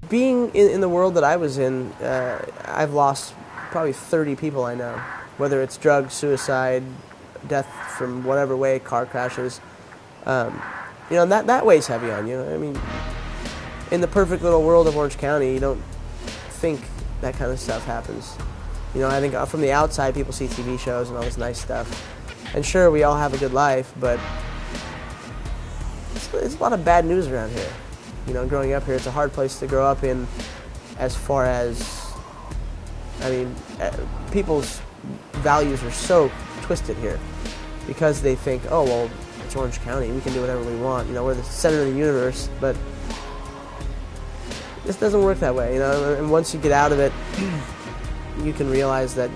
being in the world that I was in, I've lost probably 30 people I know, whether it's drugs, suicide, death from whatever way, car crashes. And that weighs heavy on you. I mean, in the perfect little world of Orange County, you don't think that kind of stuff happens. I think from the outside, people see TV shows and all this nice stuff. And sure, we all have a good life, but it's a lot of bad news around here. Growing up here, it's a hard place to grow up in as far as, people's values are so twisted here because they think, oh, well, it's Orange County, we can do whatever we want. We're the center of the universe, but this doesn't work that way, and once you get out of it, you can realize that,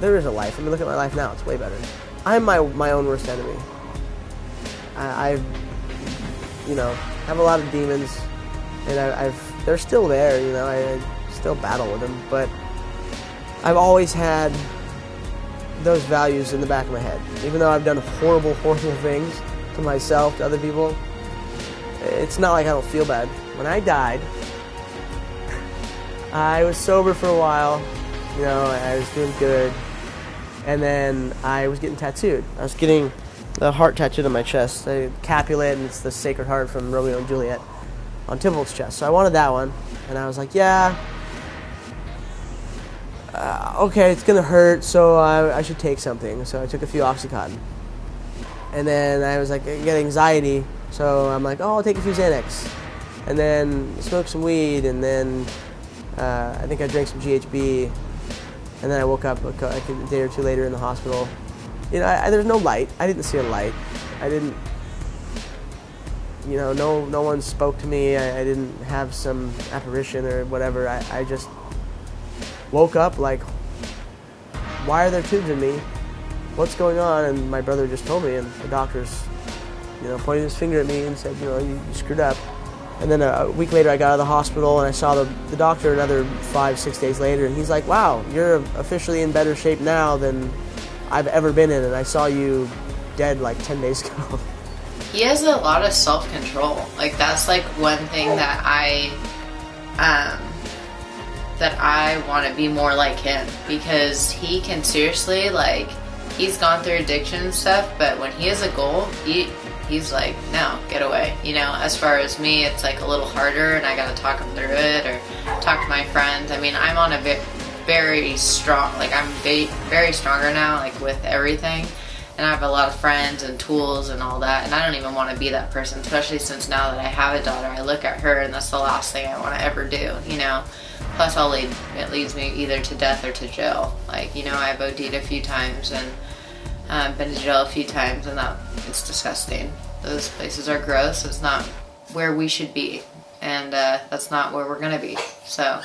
there is a life. Look at my life now, it's way better. I'm my own worst enemy. I have a lot of demons, and they're still there, I still battle with them, but I've always had those values in the back of my head. Even though I've done horrible, horrible things to myself, to other people, it's not like I don't feel bad. When I died, I was sober for a while, I was doing good, and then I was getting tattooed. I was getting the heart tattooed on my chest, Capulet, and it's the Sacred Heart from Romeo and Juliet on Tybalt's chest. So I wanted that one, and I was like, yeah, okay, it's gonna hurt, so I should take something. So I took a few Oxycontin, and then I was like, I get anxiety, so I'm like, oh, I'll take a few Xanax, and then smoke some weed, and then I think I drank some GHB, and then I woke up like a day or two later in the hospital. There's no light. I didn't see a light. I didn't, no one spoke to me. I didn't have some apparition or whatever. I just woke up like, why are there tubes in me? What's going on? And my brother just told me, and the doctor's, pointed his finger at me and said, you screwed up. And then a week later, I got out of the hospital, and I saw the doctor another 5-6 days later, and he's like, wow, you're officially in better shape now than I've ever been in, and I saw you dead like 10 days ago. He has a lot of self-control. Like, that's like one thing that I want to be more like him, because he can seriously, like, he's gone through addiction and stuff, but when he has a goal, he's like, no, get away. As far as me, it's like a little harder, and I gotta talk him through it or talk to my friends. I'm on a very strong, like, I'm very stronger now, like, with everything, and I have a lot of friends and tools and all that, and I don't even want to be that person, especially since now that I have a daughter, I look at her and that's the last thing I want to ever do. Plus it leads me either to death or to jail. Like, I've OD'd a few times and been to jail a few times, and it's disgusting. Those places are gross. It's not where we should be, and that's not where we're gonna be. So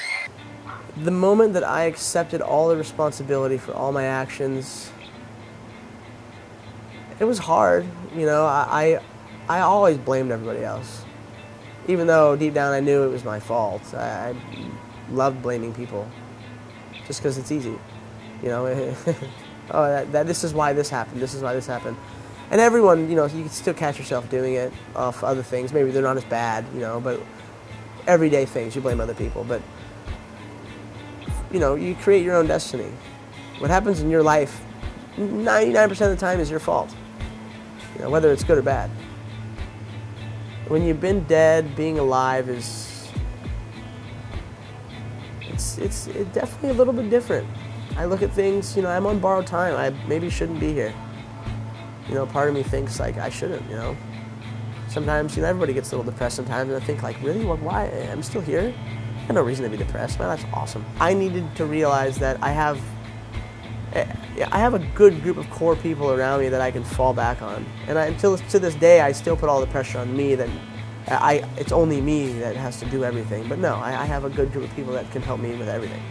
the moment that I accepted all the responsibility for all my actions, it was hard. I always blamed everybody else, even though deep down I knew it was my fault. I loved blaming people just because it's easy. Oh, this is why this happened. This is why this happened. And everyone, you can still catch yourself doing it off other things. Maybe they're not as bad, but everyday things, you blame other people. But, you create your own destiny. What happens in your life, 99% of the time is your fault, whether it's good or bad. When you've been dead, being alive it's definitely a little bit different. I look at things, I'm on borrowed time. I maybe shouldn't be here. Part of me thinks, like, I shouldn't, Sometimes, everybody ggets a little depressed sometimes, and I think, like, really? Why? I'm still here? I have no reason to be depressed. My life's awesome. I needed to realize that I have a good group of core people around me that I can fall back on. And until to this day, I still put all the pressure on me that it's only me that has to do everything. But no, I have a good group of people that can help me with everything.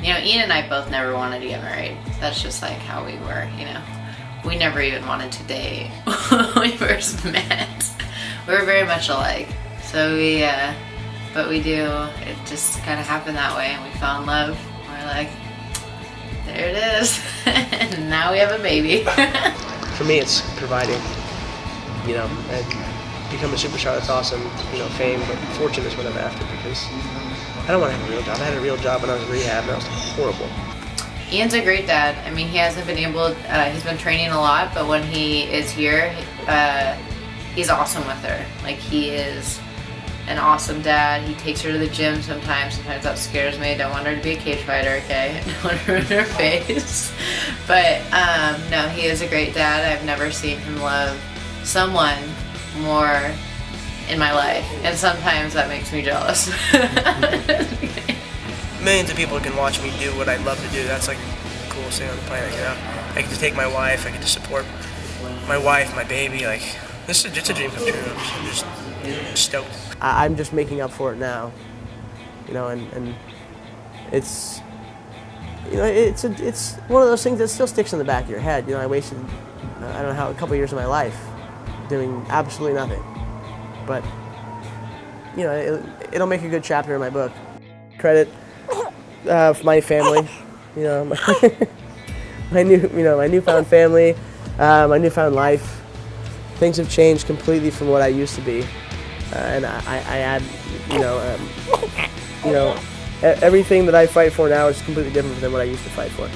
Ian and I both never wanted to get married. That's just like how we were, We never even wanted to date when we first met. We were very much alike. So but we do, it just kind of happened that way, and we fell in love. We're like, there it is. And now we have a baby. For me, it's providing, become a superstar, that's awesome, fame, but fortune is what I'm after, because I don't want to have a real job. I had a real job when I was in rehab, and that was horrible. Ian's a great dad. I mean, he hasn't been able, he's been training a lot, but when he is here, he's awesome with her. Like, he is an awesome dad. He takes her to the gym sometimes. Sometimes that scares me. I don't want her to be a cage fighter, okay? I don't want her in her face. But, no, he is a great dad. I've never seen him love someone more in my life. And sometimes that makes me jealous. Millions of people can watch me do what I love to do. That's like the coolest thing on the planet, I get to take my wife, I get to support my wife, my baby, like, this is just a dream come true. I'm just stoked. I'm just making up for it now, and it's, it's one of those things that still sticks in the back of your head. I wasted, I don't know how, a couple years of my life doing absolutely nothing, but, it'll make a good chapter in my book. Credit for my family, my newfound family, my newfound life. Things have changed completely from what I used to be, and I add, everything that I fight for now is completely different than what I used to fight for.